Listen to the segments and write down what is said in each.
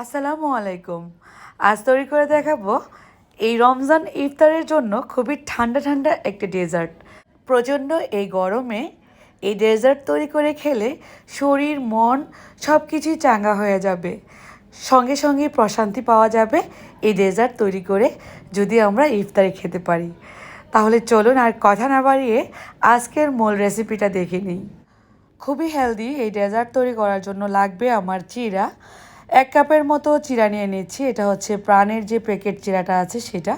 আসসালামু আলাইকুম। আজ তৈরি করে দেখাবো এই রমজান ইফতারের জন্য খুবই ঠান্ডা ঠান্ডা একটা ডেজার্ট। প্রচণ্ড এই গরমে এই ডেজার্ট তৈরি করে খেলে শরীর মন সব কিছুই চাঙ্গা হয়ে যাবে, সঙ্গে সঙ্গে প্রশান্তি পাওয়া যাবে এই ডেজার্ট তৈরি করে যদি আমরা ইফতারে খেতে পারি। তাহলে চলুন আর কথা না বাড়িয়ে আজকের মূল রেসিপিটা দেখে নিই। খুবই হেলদি এই ডেজার্ট তৈরি করার জন্য লাগবে আমার চিড়া। 1 কাপের মতো চিড়া নিয়ে নিচ্ছি। এটা হচ্ছে প্রাণের যে প্যাকেট চিড়াটা আছে সেটা।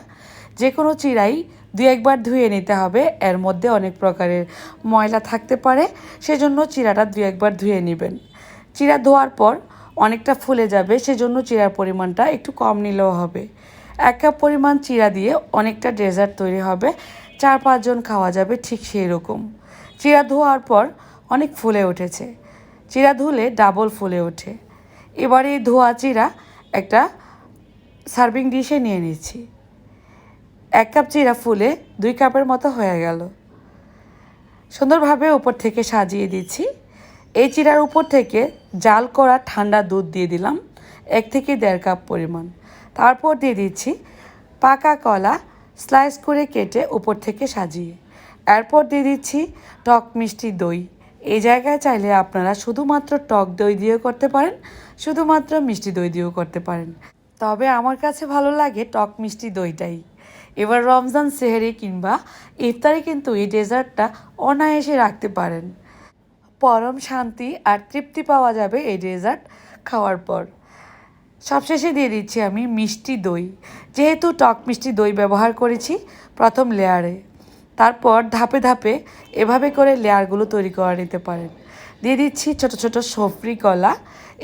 যে কোনো চিড়াই 2-1 বার ধুয়ে নিতে হবে, এর মধ্যে অনেক প্রকারের ময়লা থাকতে পারে, সেজন্য চিড়াটা 2-1 বার ধুয়ে নেবেন। চিড়া ধোয়ার পর অনেকটা ফুলে যাবে, সেজন্য চিড়ার পরিমাণটা একটু কম নিলেও হবে। 1 কাপ পরিমাণ চিড়া দিয়ে অনেকটা ডেজার্ট তৈরি হবে, 4-5 জন খাওয়া যাবে ঠিক সেই রকম। চিড়া ধোয়ার পর অনেক ফুলে উঠেছে, চিড়া ধুলে ডাবল ফুলে ওঠে। এবারে এই ধোয়া চিড়া একটা সার্ভিং ডিশে নিয়ে নিচ্ছি। 1 কাপ চিড়া ফুলে 2 কাপের মতো হয়ে গেল। সুন্দরভাবে উপর থেকে সাজিয়ে দিচ্ছি। এই চিড়ার উপর থেকে জাল করা ঠান্ডা দুধ দিয়ে দিলাম 1 থেকে 1.5 কাপ পরিমাণ। তারপর দিয়ে দিচ্ছি পাকা কলা স্লাইস করে কেটে উপর থেকে সাজিয়ে। এরপর দিয়ে দিচ্ছি টক মিষ্টি দই। এই জায়গায় চাইলে আপনারা শুধুমাত্র টক দই দিয়েও করতে পারেন, শুধুমাত্র মিষ্টি দই দিয়েও করতে পারেন, তবে আমার কাছে ভালো লাগে টক মিষ্টি দইটাই। এবার রমজান সেহরি কিংবা ইফতারে কিন্তু এই ডেজার্টটা অনায়াসে রাখতে পারেন। পরম শান্তি আর তৃপ্তি পাওয়া যাবে এই ডেজার্ট খাওয়ার পর। সবশেষে দিয়ে দিচ্ছি আমি মিষ্টি দই। যেহেতু টক মিষ্টি দই ব্যবহার করেছি প্রথম লেয়ারে, তারপর ধাপে ধাপে এভাবে করে লেয়ারগুলো তৈরি করে নিতে পারেন। দিয়ে দিচ্ছি ছোট ছোট সফরি কলা।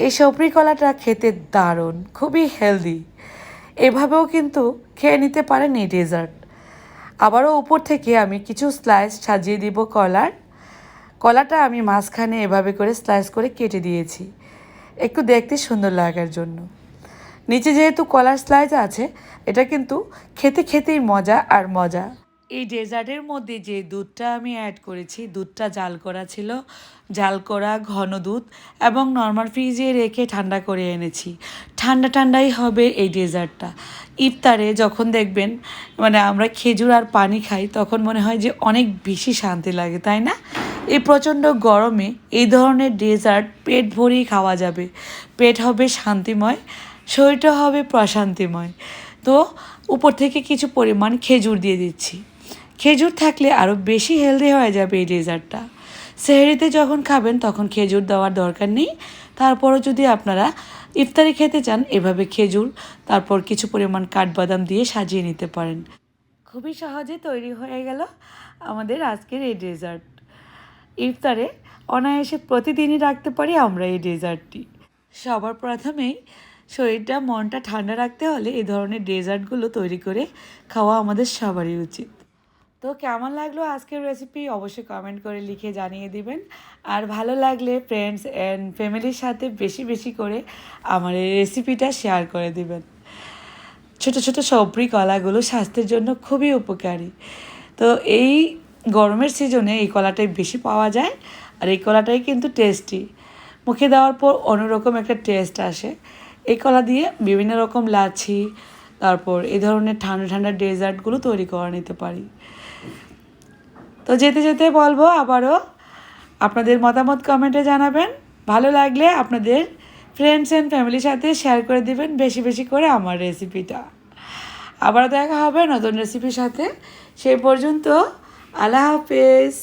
এই সফরি কলাটা খেতে দারুণ, খুবই হেলদি। এভাবেও কিন্তু খেয়ে নিতে পারেন এই ডেজার্ট। আবারও উপর থেকে আমি কিছু স্লাইস সাজিয়ে দিব কলাটা আমি মাঝখানে এভাবে করে স্লাইস করে কেটে দিয়েছি, একটু দেখতে সুন্দর লাগার জন্য। নিচে যেহেতু কলার স্লাইস আছে, এটা কিন্তু খেতে খেতেই মজা আর মজা। এই ডেজার্টের মধ্যে যে দুধটা আমি অ্যাড করেছি, দুধটা জাল করা ছিল, জাল করা ঘন দুধ, এবং নর্মাল ফ্রিজে রেখে ঠান্ডা করে এনেছি। ঠান্ডা ঠান্ডাই হবে এই ডেজার্টটা। ইফতারে যখন দেখবেন আমরা খেজুর আর পানি খাই, তখন মনে হয় যে অনেক বেশি শান্তি লাগে, তাই না? এই প্রচণ্ড গরমে এই ধরনের ডেজার্ট পেট ভরেই খাওয়া যাবে, পেট হবে শান্তিময়, শরীরটা হবে প্রশান্তিময়। তো উপর থেকে কিছু পরিমাণ খেজুর দিয়ে দিচ্ছি। খেজুর থাকলে আরও বেশি হেলদি হয়ে যাবে এই ডেজার্টটা। সেহরিতে যখন খাবেন তখন খেজুর দেওয়ার দরকার নেই। তারপরও যদি আপনারা ইফতারি খেতে চান, এভাবে খেজুর তারপর কিছু পরিমাণ কাঠবাদাম দিয়ে সাজিয়ে নিতে পারেন। খুবই সহজে তৈরি হয়ে গেল আমাদের আজকের এই ডেজার্ট। ইফতারে অনায়াসে প্রতিদিনই রাখতে পারি আমরা এই ডেজার্টটি। সবার প্রথমেই শরীরটা মনটা ঠান্ডা রাখতে হলে এই ধরনের ডেজার্টগুলো তৈরি করে খাওয়া আমাদের সবারই উচিত। তো কেমন লাগলো আজকের রেসিপি অবশ্যই কমেন্ট করে লিখে জানিয়ে দিবেন। আর ভালো লাগলে ফ্রেন্ডস অ্যান্ড ফ্যামিলির সাথে বেশি বেশি করে আমার এই রেসিপিটা শেয়ার করে দিবেন। ছোট ছোট সবরি কলাগুলো স্বাস্থ্যের জন্য খুবই উপকারী। তো এই গরমের সিজনে এই কলাটাই বেশি পাওয়া যায়, আর এই কলাটাই কিন্তু টেস্টি। মুখে দেওয়ার পর অন্যরকম একটা টেস্ট আসে। এই কলা দিয়ে বিভিন্ন রকম লাচ্ছি, তারপর এই ধরনের ঠান্ডা ঠান্ডা ডেজার্টগুলো তৈরি করে নিতে পারি। তো যেতে যেতে বলবো আবারও আপনাদের মতামত কমেন্টে জানাবেন। ভালো লাগলে আপনাদের ফ্রেন্ডস অ্যান্ড ফ্যামিলির সাথে শেয়ার করে দিবেন বেশি বেশি করে আমার রেসিপিটা। আবারও দেখা হবে নতুন রেসিপির সাথে। সেই পর্যন্ত আল্লাহ হাফেজ।